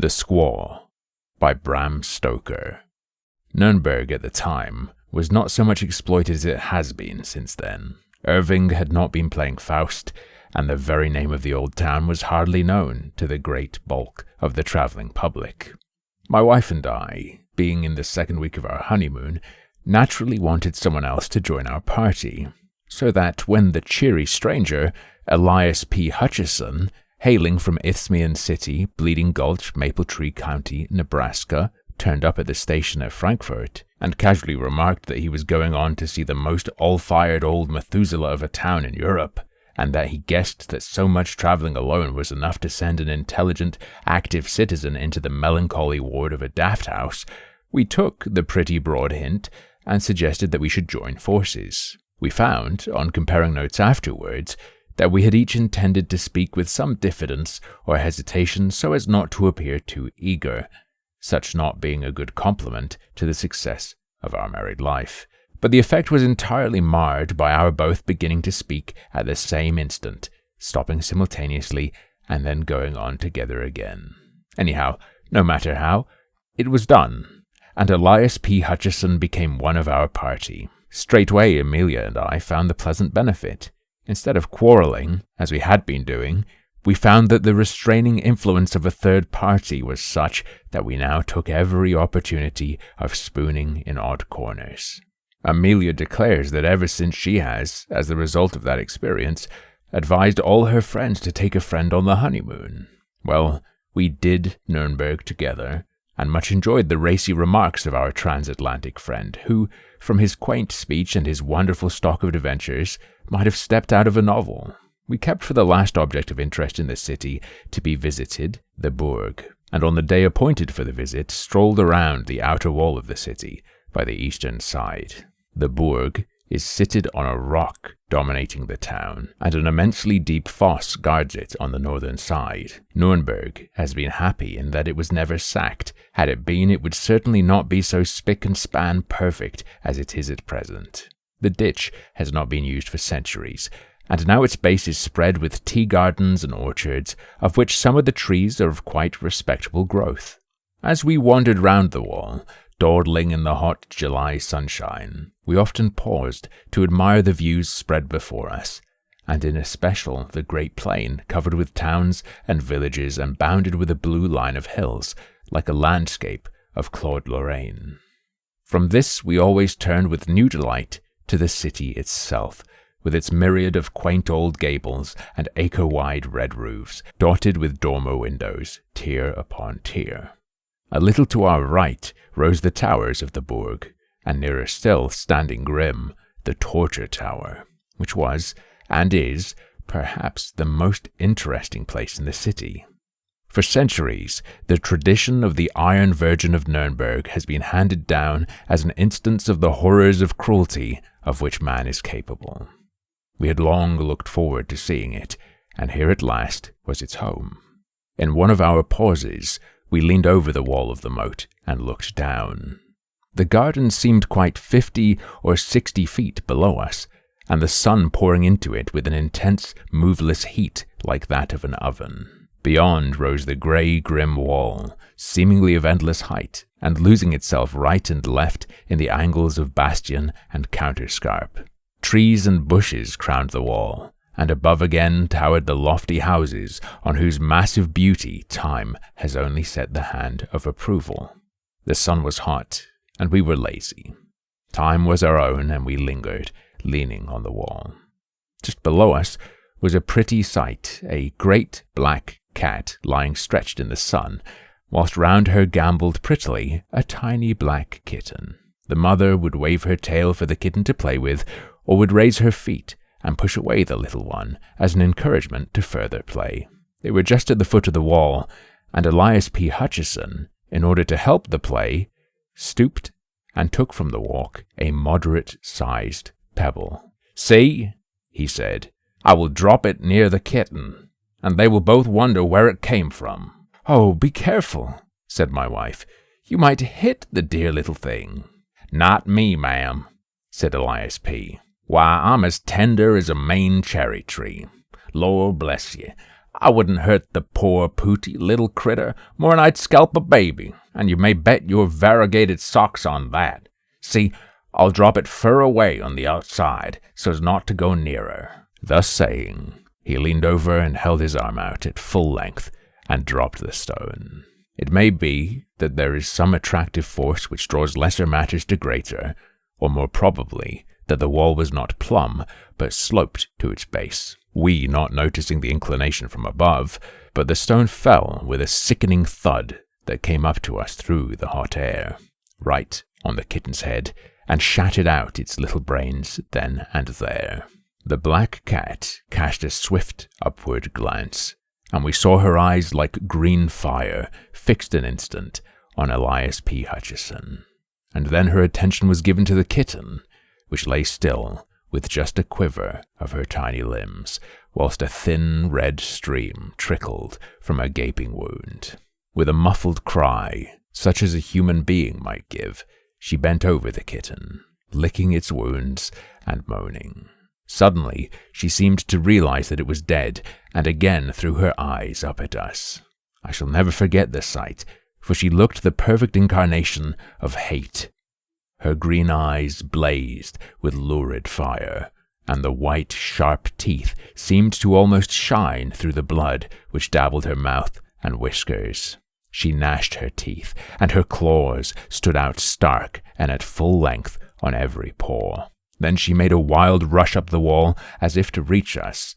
The Squaw by Bram Stoker. Nuremberg at the time was not so much exploited as it has been since then. Irving had not been playing Faust, and the very name of the old town was hardly known to the great bulk of the travelling public. My wife and I, being in the second week of our honeymoon, naturally wanted someone else to join our party, so that when the cheery stranger, Elias P. Hutchison, hailing from Isthmian City, Bleeding Gulch, Maple Tree County, Nebraska, turned up at the station at Frankfurt, and casually remarked that he was going on to see the most all-fired old Methuselah of a town in Europe, and that he guessed that so much travelling alone was enough to send an intelligent, active citizen into the melancholy ward of a daft house, we took the pretty broad hint and suggested that we should join forces. We found, on comparing notes afterwards, that we had each intended to speak with some diffidence or hesitation so as not to appear too eager, such not being a good compliment to the success of our married life. But the effect was entirely marred by our both beginning to speak at the same instant, stopping simultaneously, and then going on together again. Anyhow, no matter how, it was done, and Elias P. Hutchison became one of our party. Straightway Amelia and I found the pleasant benefit. Instead of quarrelling, as we had been doing, we found that the restraining influence of a third party was such that we now took every opportunity of spooning in odd corners. Amelia declares that ever since she has, as the result of that experience, advised all her friends to take a friend on the honeymoon. Well, we did Nuremberg together, and much enjoyed the racy remarks of our transatlantic friend, who, from his quaint speech and his wonderful stock of adventures, might have stepped out of a novel. We kept for the last object of interest in the city to be visited, the Burg, and on the day appointed for the visit, strolled around the outer wall of the city by the eastern side. The Burg is seated on a rock dominating the town, and an immensely deep fosse guards it on the northern side. Nuremberg has been happy in that it was never sacked. Had it been, it would certainly not be so spick and span perfect as it is at present. The ditch has not been used for centuries, and now its base is spread with tea gardens and orchards, of which some of the trees are of quite respectable growth. As we wandered round the wall, dawdling in the hot July sunshine, we often paused to admire the views spread before us, and in especial the great plain covered with towns and villages and bounded with a blue line of hills, like a landscape of Claude Lorraine. From this we always turned with new delight to the city itself, with its myriad of quaint old gables and acre-wide red roofs, dotted with dormer windows, tier upon tier. A little to our right rose the towers of the Burg, and nearer still, standing grim, the Torture Tower, which was, and is, perhaps the most interesting place in the city. For centuries, the tradition of the Iron Virgin of Nuremberg has been handed down as an instance of the horrors of cruelty of which man is capable. We had long looked forward to seeing it, and here at last was its home. In one of our pauses, we leaned over the wall of the moat and looked down. The garden seemed quite 50 or 60 feet below us, and the sun pouring into it with an intense, moveless heat like that of an oven. Beyond rose the grey, grim wall, seemingly of endless height, and losing itself right and left in the angles of bastion and counterscarp. Trees and bushes crowned the wall, and above again towered the lofty houses on whose massive beauty time has only set the hand of approval. The sun was hot, and we were lazy. Time was our own, and we lingered, leaning on the wall. Just below us was a pretty sight, a great black cat lying stretched in the sun, whilst round her gambolled prettily a tiny black kitten. The mother would wave her tail for the kitten to play with, or would raise her feet and push away the little one as an encouragement to further play. They were just at the foot of the wall, and Elias P. Hutchison, in order to help the play, stooped and took from the walk a moderate-sized pebble. "See," he said, "I will drop it near the kitten, and they will both wonder where it came from." "Oh, be careful," said my wife. "You might hit the dear little thing." "Not me, ma'am," said Elias P. "Why, I'm as tender as a Maine cherry tree. Lord bless ye, I wouldn't hurt the poor, pooty little critter more'n I'd scalp a baby, and you may bet your variegated socks on that. See, I'll drop it fur away on the outside, so's not to go nearer." Thus saying, he leaned over and held his arm out at full length and dropped the stone. It may be that there is some attractive force which draws lesser matters to greater, or more probably that the wall was not plumb, but sloped to its base. We not noticing the inclination from above, but the stone fell with a sickening thud that came up to us through the hot air, right on the kitten's head, and shattered out its little brains then and there. The black cat cast a swift upward glance, and we saw her eyes like green fire fixed an instant on Elias P. Hutchison. And then her attention was given to the kitten, which lay still, with just a quiver of her tiny limbs, whilst a thin red stream trickled from a gaping wound. With a muffled cry, such as a human being might give, she bent over the kitten, licking its wounds and moaning. Suddenly, she seemed to realize that it was dead, and again threw her eyes up at us. I shall never forget the sight, for she looked the perfect incarnation of hate. Her green eyes blazed with lurid fire, and the white, sharp teeth seemed to almost shine through the blood which dabbled her mouth and whiskers. She gnashed her teeth, and her claws stood out stark and at full length on every paw. Then she made a wild rush up the wall as if to reach us,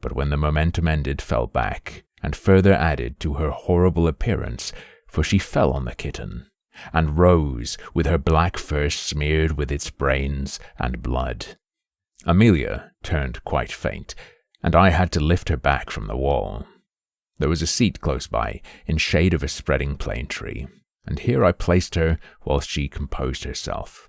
but when the momentum ended, fell back, and further added to her horrible appearance, for she fell on the kitten, and rose with her black fur smeared with its brains and blood. Amelia turned quite faint, and I had to lift her back from the wall. There was a seat close by, in shade of a spreading plane tree, and here I placed her whilst she composed herself.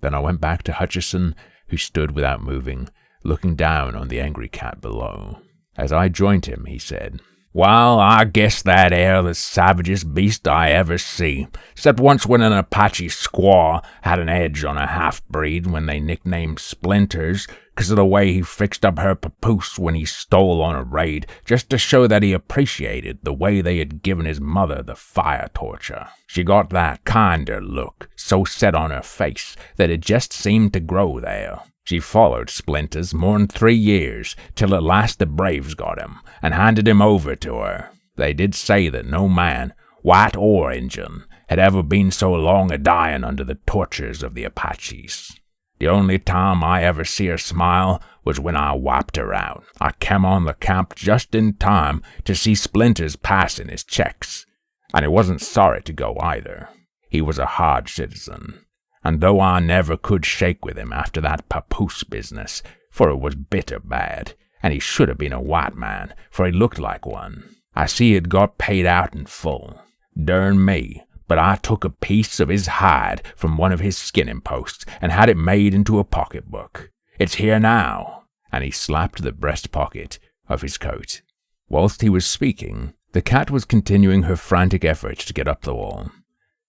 Then I went back to Hutchison, who stood without moving, looking down on the angry cat below. As I joined him, he said, "Well, I guess that air the savagest beast I ever see, except once when an Apache squaw had an edge on a half-breed when they nicknamed Splinters, 'cause of the way he fixed up her papoose when he stole on a raid, just to show that he appreciated the way they had given his mother the fire torture. She got that kinder look so set on her face that it just seemed to grow there. She followed Splinters more'n 3 years, till at last the braves got him, and handed him over to her. They did say that no man, white or Injun, had ever been so long a-dying under the tortures of the Apaches. The only time I ever see her smile was when I wiped her out. I came on the camp just in time to see Splinters passing his checks, and he wasn't sorry to go either. He was a hard citizen, and though I never could shake with him after that papoose business, for it was bitter bad, and he should have been a white man, for he looked like one, I see he'd got paid out in full. Dern me, but I took a piece of his hide from one of his skinning posts and had it made into a pocketbook. It's here now," and he slapped the breast pocket of his coat. Whilst he was speaking, the cat was continuing her frantic efforts to get up the wall.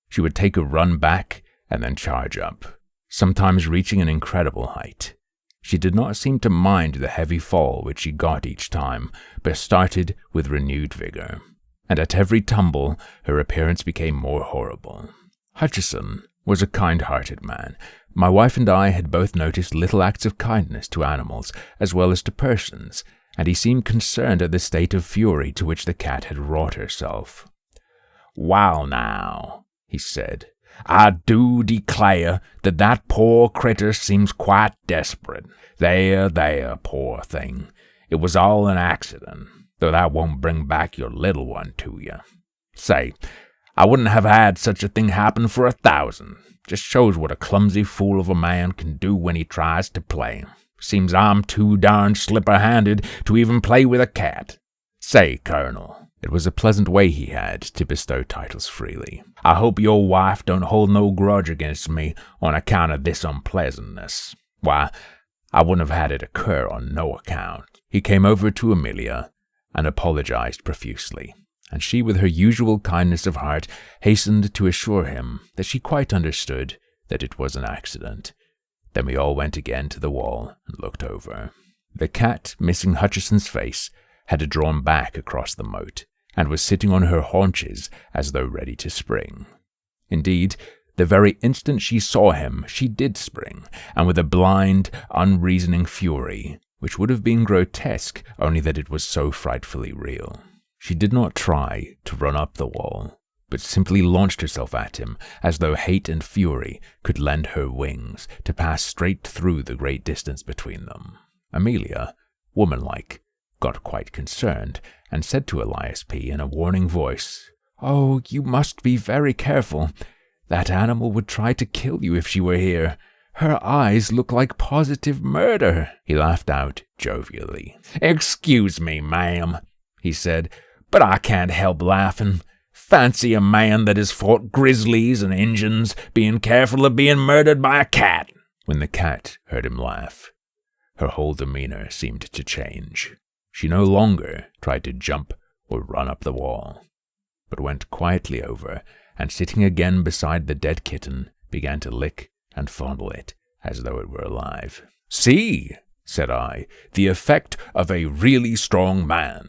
She would take a run back and then charge up, sometimes reaching an incredible height. She did not seem to mind the heavy fall which she got each time, but started with renewed vigor, and at every tumble her appearance became more horrible. Hutchison was a kind-hearted man. My wife and I had both noticed little acts of kindness to animals as well as to persons, and he seemed concerned at the state of fury to which the cat had wrought herself. "Wal now," he said, "I do declare that poor critter seems quite desperate. There, poor thing. It was all an accident, though that won't bring back your little one to you. Say, I wouldn't have had such a thing happen for 1,000. Just shows what a clumsy fool of a man can do when he tries to play. Seems I'm too darn slipper-handed to even play with a cat. Say, Colonel." It was a pleasant way he had to bestow titles freely. "I hope your wife don't hold no grudge against me on account of this unpleasantness. Why, I wouldn't have had it occur on no account." He came over to Amelia and apologized profusely, and she, with her usual kindness of heart, hastened to assure him that she quite understood that it was an accident. Then we all went again to the wall and looked over. The cat, missing Hutchison's face, had drawn back across the moat and was sitting on her haunches as though ready to spring. Indeed, the very instant she saw him, she did spring, and with a blind, unreasoning fury, which would have been grotesque only that it was so frightfully real. She did not try to run up the wall, but simply launched herself at him as though hate and fury could lend her wings to pass straight through the great distance between them. Amelia, womanlike, got quite concerned and said to Elias P. in a warning voice, "Oh, you must be very careful. That animal would try to kill you if she were here. Her eyes look like positive murder." He laughed out jovially. "Excuse me, ma'am," he said, "but I can't help laughing. Fancy a man that has fought grizzlies and Injuns being careful of being murdered by a cat." When the cat heard him laugh, her whole demeanor seemed to change. She no longer tried to jump or run up the wall, but went quietly over and sitting again beside the dead kitten, began to lick and fondle it as though it were alive. "See," said I, "the effect of a really strong man.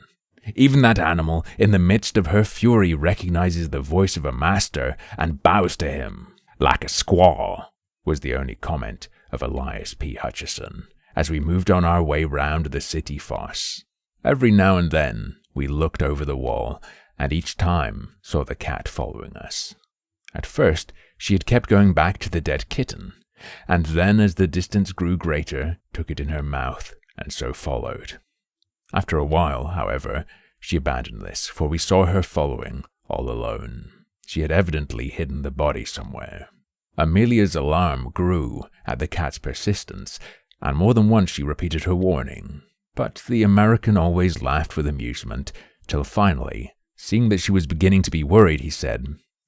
Even that animal, in the midst of her fury, recognizes the voice of a master and bows to him." "Like a squaw," was the only comment of Elias P. Hutchison, as we moved on our way round the city fosse. Every now and then we looked over the wall, and each time saw the cat following us. At first, she had kept going back to the dead kitten, and then as the distance grew greater, took it in her mouth, and so followed. After a while, however, she abandoned this, for we saw her following, all alone. She had evidently hidden the body somewhere. Amelia's alarm grew at the cat's persistence, and more than once she repeated her warning. But the American always laughed with amusement, till finally, seeing that she was beginning to be worried, he said,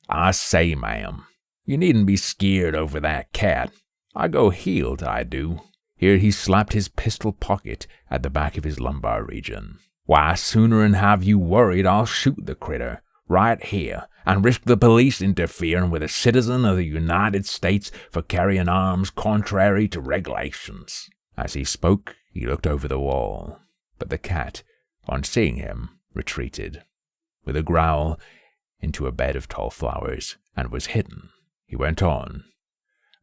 "I say, ma'am, you needn't be skeered over that cat. I go heeled, I do." Here he slapped his pistol pocket at the back of his lumbar region. "Why, sooner'n have you worried, I'll shoot the critter, right here, and risk the police interfering with a citizen of the United States for carrying arms contrary to regulations." As he spoke, he looked over the wall, but the cat, on seeing him, retreated, with a growl, into a bed of tall flowers, and was hidden. He went on,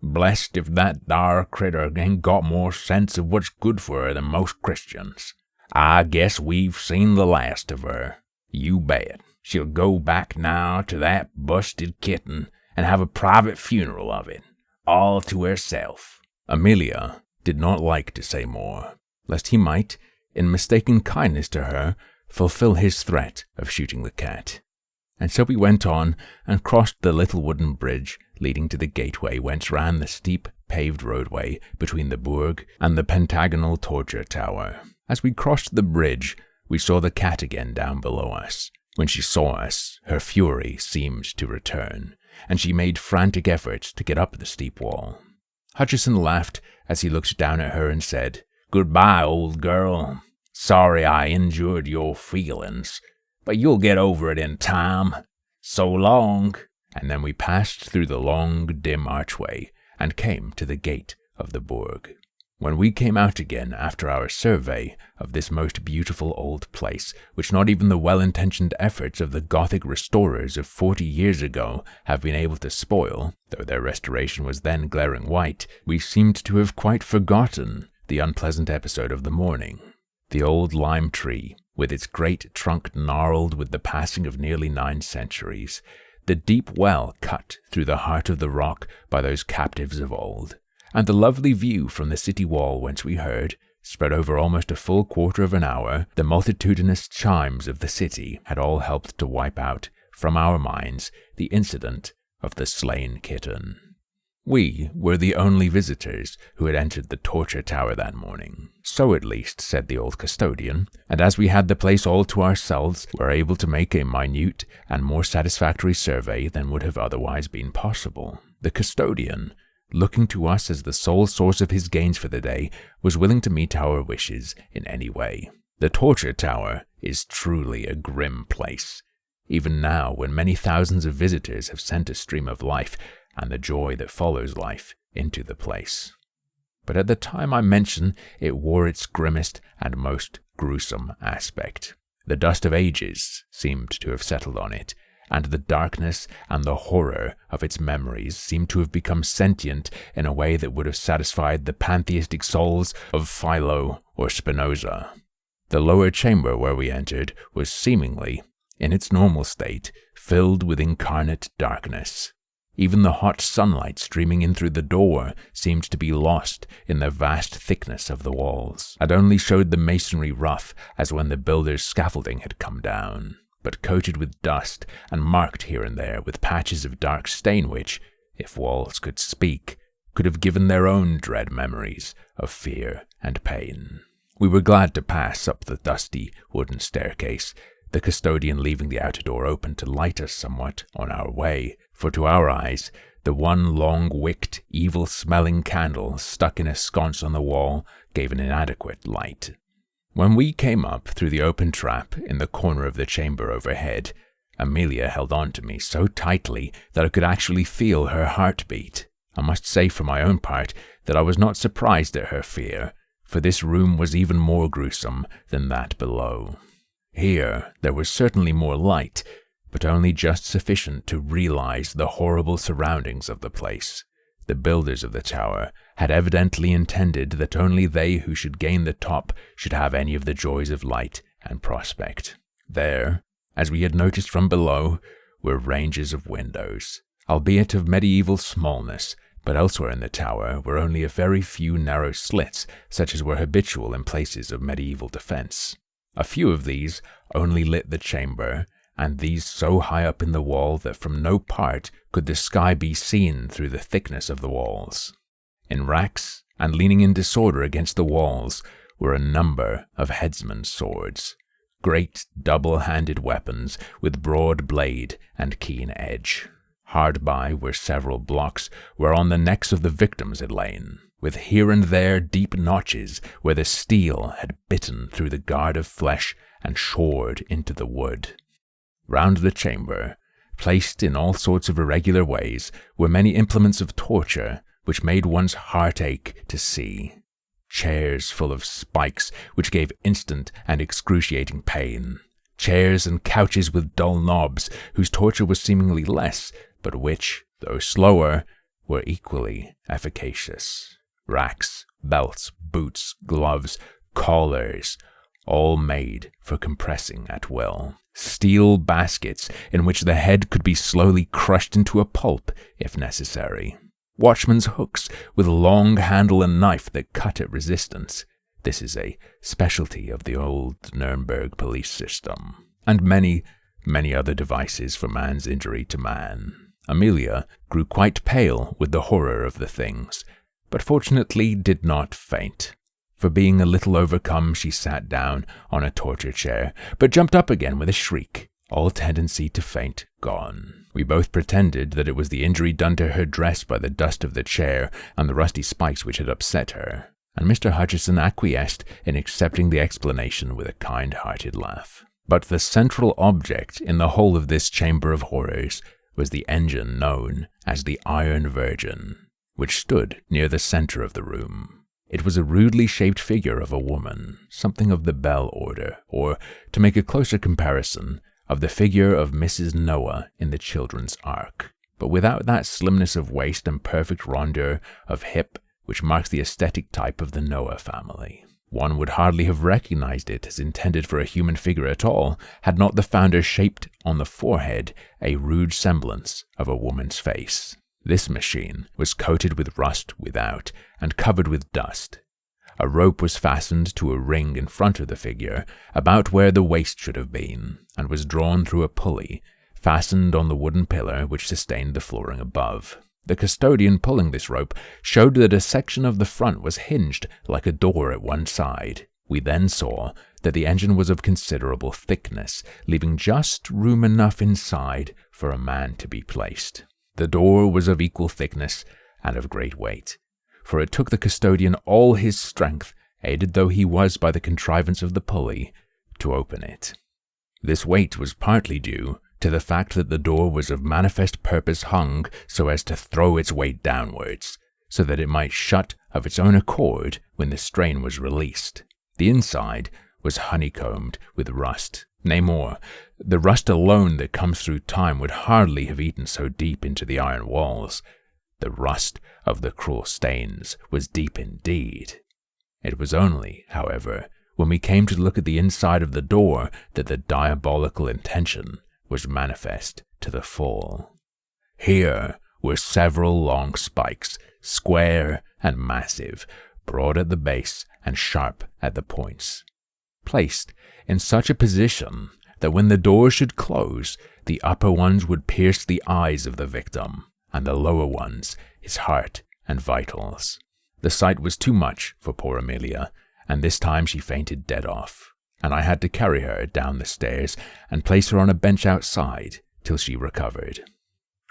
"Blessed if that thar critter ain't got more sense of what's good for her than most Christians. I guess we've seen the last of her. You bet. She'll go back now to that busted kitten and have a private funeral of it, all to herself." Amelia did not like to say more, lest he might, in mistaken kindness to her, fulfill his threat of shooting the cat. And so we went on and crossed the little wooden bridge leading to the gateway whence ran the steep paved roadway between the Bourg and the pentagonal torture tower. As we crossed the bridge, we saw the cat again down below us. When she saw us, her fury seemed to return, and she made frantic efforts to get up the steep wall. Hutchison laughed as he looked down at her and said, "Goodbye, old girl. Sorry I injured your feelings, but you'll get over it in time. So long." And then we passed through the long, dim archway and came to the gate of the Bourg. When we came out again after our survey of this most beautiful old place, which not even the well-intentioned efforts of the Gothic restorers of 40 years ago have been able to spoil, though their restoration was then glaring white, we seemed to have quite forgotten the unpleasant episode of the morning. The old lime tree, with its great trunk gnarled with the passing of nearly 9 centuries, the deep well cut through the heart of the rock by those captives of old, and the lovely view from the city wall whence we heard, spread over almost a full quarter of an hour, the multitudinous chimes of the city had all helped to wipe out from our minds the incident of the slain kitten. We were the only visitors who had entered the torture tower that morning. So at least said the old custodian, and as we had the place all to ourselves, were able to make a minute and more satisfactory survey than would have otherwise been possible. The custodian, looking to us as the sole source of his gains for the day, was willing to meet our wishes in any way. The torture tower is truly a grim place, even now when many thousands of visitors have sent a stream of life and the joy that follows life into the place. But at the time I mention, it wore its grimmest and most gruesome aspect. The dust of ages seemed to have settled on it, and the darkness and the horror of its memories seemed to have become sentient in a way that would have satisfied the pantheistic souls of Philo or Spinoza. The lower chamber where we entered was seemingly, in its normal state, filled with incarnate darkness. Even the hot sunlight streaming in through the door seemed to be lost in the vast thickness of the walls, and only showed the masonry rough as when the builder's scaffolding had come down, but coated with dust and marked here and there with patches of dark stain which, if walls could speak, could have given their own dread memories of fear and pain. We were glad to pass up the dusty wooden staircase, the custodian leaving the outer door open to light us somewhat on our way, for to our eyes the one long-wicked, evil-smelling candle stuck in a sconce on the wall gave an inadequate light. When we came up through the open trap in the corner of the chamber overhead, Amelia held on to me so tightly that I could actually feel her heart beat. I must say for my own part that I was not surprised at her fear, for this room was even more gruesome than that below. Here there was certainly more light, but only just sufficient to realize the horrible surroundings of the place. The builders of the tower had evidently intended that only they who should gain the top should have any of the joys of light and prospect. There, as we had noticed from below, were ranges of windows, albeit of medieval smallness, but elsewhere in the tower were only a very few narrow slits, such as were habitual in places of medieval defense. A few of these only lit the chamber, and these so high up in the wall that from no part could the sky be seen through the thickness of the walls. In racks, and leaning in disorder against the walls, were a number of headsmen's swords, great double-handed weapons with broad blade and keen edge. Hard by were several blocks whereon the necks of the victims had lain, with here and there deep notches where the steel had bitten through the guard of flesh and shored into the wood. Round the chamber, placed in all sorts of irregular ways, were many implements of torture which made one's heart ache to see. Chairs full of spikes which gave instant and excruciating pain. Chairs and couches with dull knobs whose torture was seemingly less, but which, though slower, were equally efficacious. Racks, belts, boots, gloves, collars, all made for compressing at will. Steel baskets in which the head could be slowly crushed into a pulp if necessary. Watchmen's hooks with long handle and knife that cut at resistance. This is a specialty of the old Nuremberg police system. And many, many other devices for man's injury to man. Amelia grew quite pale with the horror of the things, but fortunately did not faint. For being a little overcome, she sat down on a torture chair, but jumped up again with a shriek, all tendency to faint gone. We both pretended that it was the injury done to her dress by the dust of the chair and the rusty spikes which had upset her, and Mr. Hutcheson acquiesced in accepting the explanation with a kind-hearted laugh. But the central object in the whole of this chamber of horrors was the engine known as the Iron Virgin, which stood near the center of the room. It was a rudely shaped figure of a woman, something of the Bell order, or, to make a closer comparison, of the figure of Mrs. Noah in the Children's Ark, but without that slimness of waist and perfect rondeur of hip which marks the aesthetic type of the Noah family. One would hardly have recognized it as intended for a human figure at all, had not the founder shaped on the forehead a rude semblance of a woman's face. This machine was coated with rust without and covered with dust. A rope was fastened to a ring in front of the figure, about where the waist should have been, and was drawn through a pulley, fastened on the wooden pillar which sustained the flooring above. The custodian pulling this rope showed that a section of the front was hinged like a door at one side. We then saw that the engine was of considerable thickness, leaving just room enough inside for a man to be placed. The door was of equal thickness and of great weight, for it took the custodian all his strength, aided though he was by the contrivance of the pulley, to open it. This weight was partly due to the fact that the door was of manifest purpose hung so as to throw its weight downwards, so that it might shut of its own accord when the strain was released. The inside was honeycombed with rust. Nay more, the rust alone that comes through time would hardly have eaten so deep into the iron walls. The rust of the cruel stains was deep indeed. It was only, however, when we came to look at the inside of the door that the diabolical intention was manifest to the full. Here were several long spikes, square and massive, broad at the base and sharp at the points, placed in such a position that when the door should close, the upper ones would pierce the eyes of the victim, and the lower ones his heart and vitals. The sight was too much for poor Amelia, and this time she fainted dead off, and I had to carry her down the stairs and place her on a bench outside till she recovered.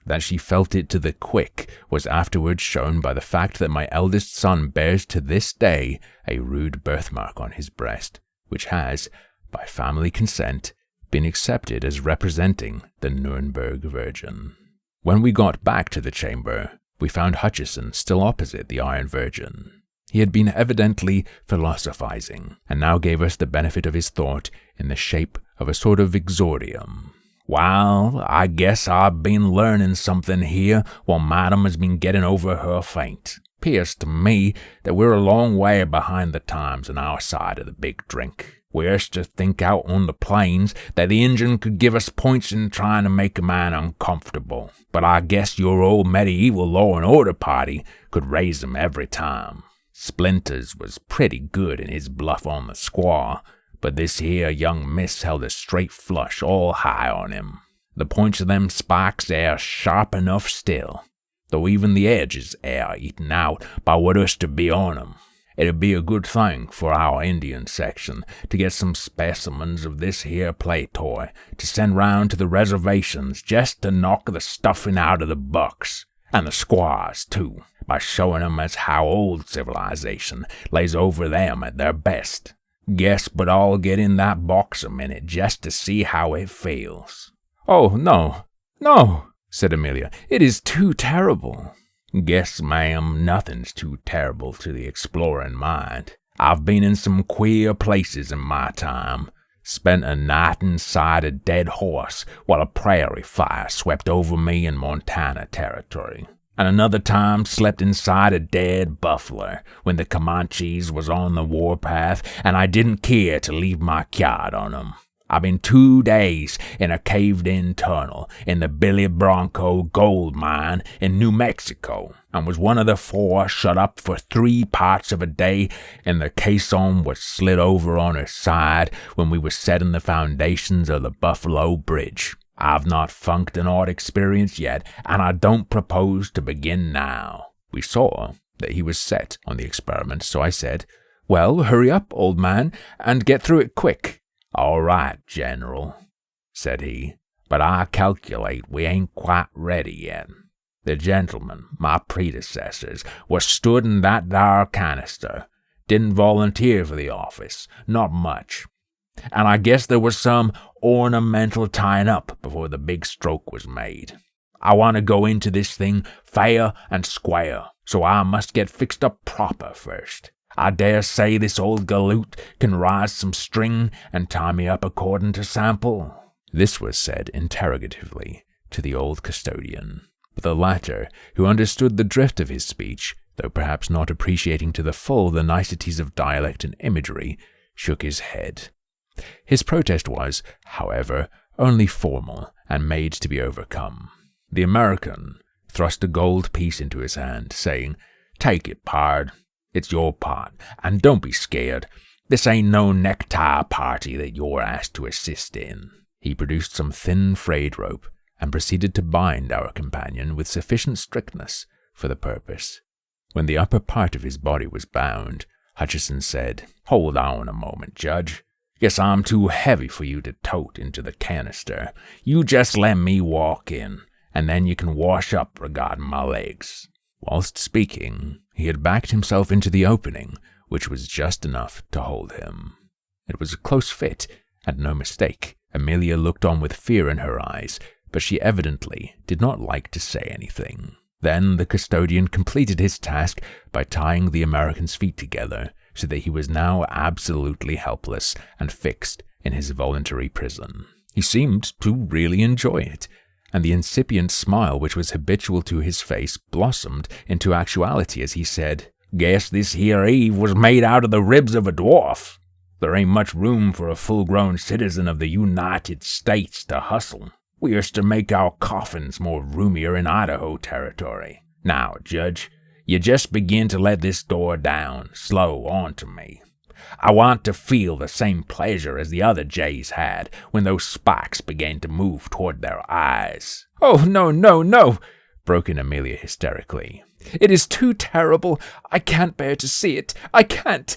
That she felt it to the quick was afterwards shown by the fact that my eldest son bears to this day a rude birthmark on his breast, which has, by family consent, been accepted as representing the Nuremberg Virgin. When we got back to the chamber, we found Hutcheson still opposite the Iron Virgin. He had been evidently philosophizing, and now gave us the benefit of his thought in the shape of a sort of exordium. "Well, I guess I've been learning something here while Madam has been getting over her faint. 'Pears to me that we're a long way behind the times on our side of the big drink. We used to think out on the plains that the Injun could give us points in trying to make a man uncomfortable, but I guess your old medieval law and order party could raise 'em every time. Splinters was pretty good in his bluff on the squaw, but this here young miss held a straight flush all high on him. The points of them spikes air sharp enough still, though even the edges air eaten out by what used to be on 'em. It'd be a good thing for our Indian section to get some specimens of this here play toy to send round to the reservations just to knock the stuffing out of the bucks, and the squaws too, by showing 'em as how old civilization lays over them at their best. Guess but I'll get in that box a minute just to see how it feels." "Oh, no, no," said Amelia. "It is too terrible." "Guess, ma'am, nothing's too terrible to the exploring mind. I've been in some queer places in my time. Spent a night inside a dead horse while a prairie fire swept over me in Montana territory. And another time slept inside a dead buffalo when the Comanches was on the warpath and I didn't care to leave my card on 'em. I've been 2 days in a caved-in tunnel in the Billy Bronco gold mine in New Mexico, and was one of the 4 shut up for 3 parts of a day, and the caisson was slid over on her side when we were setting the foundations of the Buffalo Bridge. I've not funked an odd experience yet, and I don't propose to begin now." We saw that he was set on the experiment, so I said, "Well, hurry up, old man, and get through it quick." "All right, General," said he, "but I calculate we ain't quite ready yet. The gentlemen, my predecessors, was stood in that dar canister, didn't volunteer for the office, not much. And I guess there was some ornamental tying up before the big stroke was made. I want to go into this thing fair and square, so I must get fixed up proper first. I dare say this old galoot can rise some string and tie me up according to sample." This was said interrogatively to the old custodian, but the latter, who understood the drift of his speech, though perhaps not appreciating to the full the niceties of dialect and imagery, shook his head. His protest was, however, only formal and made to be overcome. The American thrust a gold piece into his hand, saying, "Take it, pard. It's your part, and don't be scared. This ain't no necktie party that you're asked to assist in." He produced some thin frayed rope, and proceeded to bind our companion with sufficient strictness for the purpose. When the upper part of his body was bound, Hutcheson said, "Hold on a moment, Judge. Guess I'm too heavy for you to tote into the canister. You just let me walk in, and then you can wash up regarding my legs." Whilst speaking, he had backed himself into the opening, which was just enough to hold him. It was a close fit, and no mistake. Amelia looked on with fear in her eyes, but she evidently did not like to say anything. Then the custodian completed his task by tying the American's feet together, so that he was now absolutely helpless and fixed in his voluntary prison. He seemed to really enjoy it, and the incipient smile which was habitual to his face blossomed into actuality as he said, "Guess this here Eve was made out of the ribs of a dwarf. There ain't much room for a full-grown citizen of the United States to hustle. We used to make our coffins more roomier in Idaho territory. Now, Judge, you just begin to let this door down, slow onto me. I want to feel the same pleasure as the other Jays had when those spikes began to move toward their eyes." "Oh, no, no, no!" broke in Amelia hysterically. "It is too terrible. I can't bear to see it. I can't.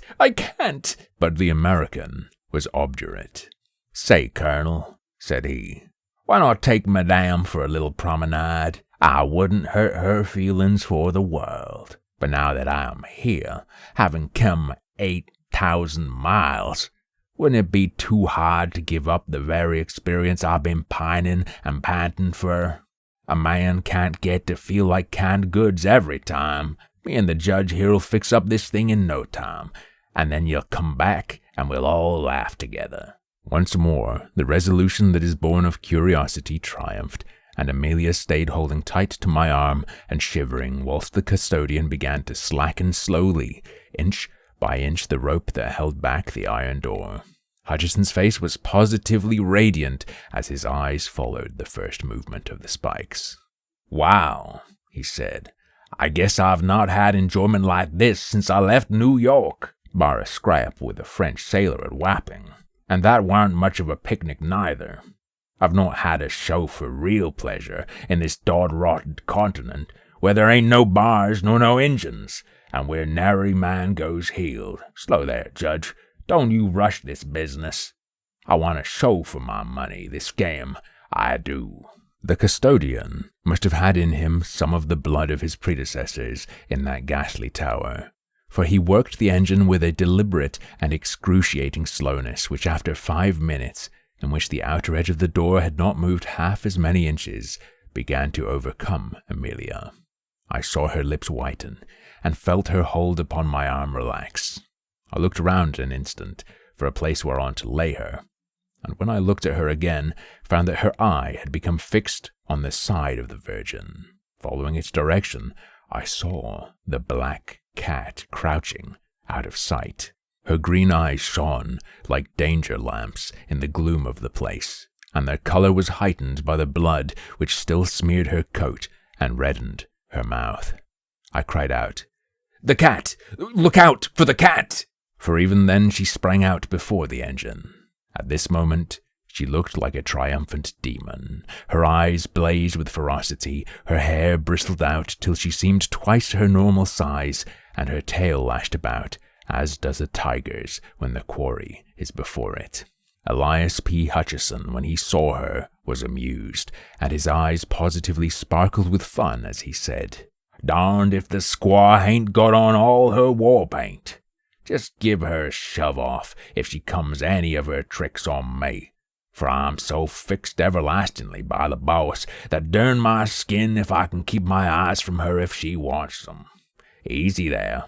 But the American was obdurate. "Say, Colonel," said he, "why not take Madame for a little promenade? I wouldn't hurt her feelings for the world. But now that I am here, having come 8,000 miles, wouldn't it be too hard to give up the very experience I've been pining and panting for? A man can't get to feel like canned goods every time. Me and the judge here'll fix up this thing in no time, and then you'll come back and we'll all laugh together." Once more, the resolution that is born of curiosity triumphed, and Amelia stayed holding tight to my arm and shivering whilst the custodian began to slacken slowly, inch by inch, the rope that held back the iron door. Hutchison's face was positively radiant as his eyes followed the first movement of the spikes. "Wow," he said, "I guess I've not had enjoyment like this since I left New York, bar a scrap with a French sailor at Wapping, and that warn't much of a picnic neither. I've not had a show for real pleasure in this dod-rotted continent, where there ain't no bars nor no engines, and where nary man goes healed. Slow there, Judge. Don't you rush this business. I want a show for my money, this game. I do." The custodian must have had in him some of the blood of his predecessors in that ghastly tower, for he worked the engine with a deliberate and excruciating slowness which, after 5 minutes, in which the outer edge of the door had not moved half as many inches, began to overcome Amelia. I saw her lips whiten, and felt her hold upon my arm relax. I looked around an instant for a place whereon to lay her, and when I looked at her again, found that her eye had become fixed on the side of the Virgin. Following its direction, I saw the black cat crouching out of sight. Her green eyes shone like danger lamps in the gloom of the place, and their color was heightened by the blood which still smeared her coat and reddened her mouth. I cried out, "The cat! Look out for the cat!" For even then she sprang out before the engine. At this moment she looked like a triumphant demon. Her eyes blazed with ferocity, her hair bristled out till she seemed twice her normal size, and her tail lashed about, as does a tiger's when the quarry is before it. Elias P. Hutchison, when he saw her, was amused, and his eyes positively sparkled with fun as he said, "Darned if the squaw hain't got on all her war paint. Just give her a shove off if she comes any of her tricks on me, for I'm so fixed everlastingly by the boss that durn my skin if I can keep my eyes from her if she wants them. Easy there.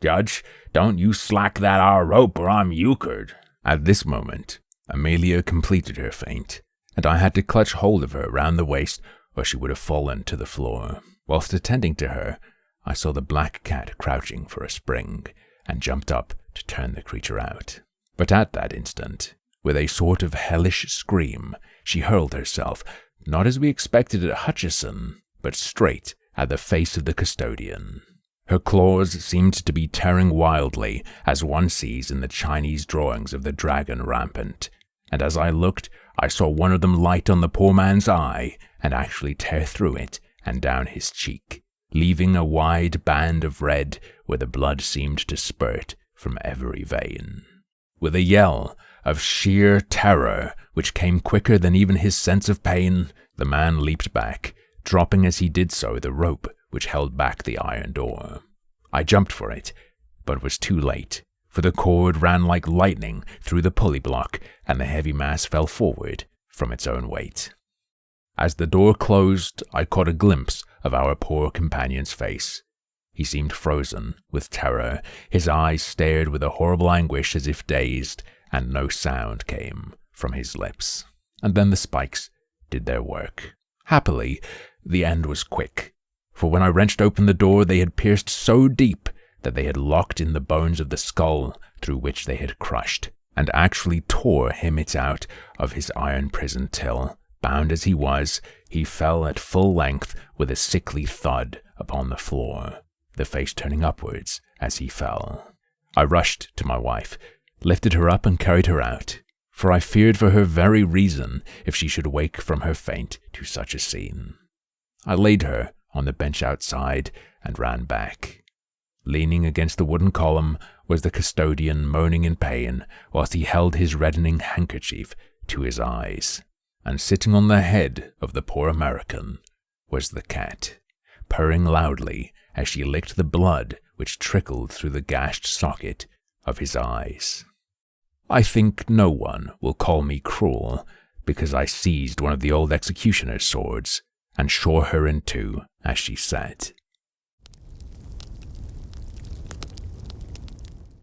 Judge, don't you slack that ar rope or I'm euchred." At this moment, Amelia completed her feint, and I had to clutch hold of her round the waist or she would have fallen to the floor. Whilst attending to her, I saw the black cat crouching for a spring, and jumped up to turn the creature out. But at that instant, with a sort of hellish scream, she hurled herself, not as we expected at Hutchison, but straight at the face of the custodian. Her claws seemed to be tearing wildly, as one sees in the Chinese drawings of the dragon rampant, and as I looked, I saw one of them light on the poor man's eye, and actually tear through it and down his cheek, leaving a wide band of red where the blood seemed to spurt from every vein. With a yell of sheer terror, which came quicker than even his sense of pain, the man leaped back, dropping as he did so the rope which held back the iron door. I jumped for it, but was too late, for the cord ran like lightning through the pulley block, and the heavy mass fell forward from its own weight. As the door closed, I caught a glimpse of our poor companion's face. He seemed frozen with terror. His eyes stared with a horrible anguish as if dazed, and no sound came from his lips. And then the spikes did their work. Happily, the end was quick, for when I wrenched open the door, they had pierced so deep that they had locked in the bones of the skull through which they had crushed, and actually tore Himmet out of his iron prison till, bound as he was, he fell at full length with a sickly thud upon the floor, the face turning upwards as he fell. I rushed to my wife, lifted her up and carried her out, for I feared for her very reason if she should wake from her faint to such a scene. I laid her on the bench outside and ran back. Leaning against the wooden column was the custodian, moaning in pain, whilst he held his reddening handkerchief to his eyes. And sitting on the head of the poor American was the cat, purring loudly as she licked the blood which trickled through the gashed socket of his eyes. I think no one will call me cruel, because I seized one of the old executioner's swords and shore her in two as she sat.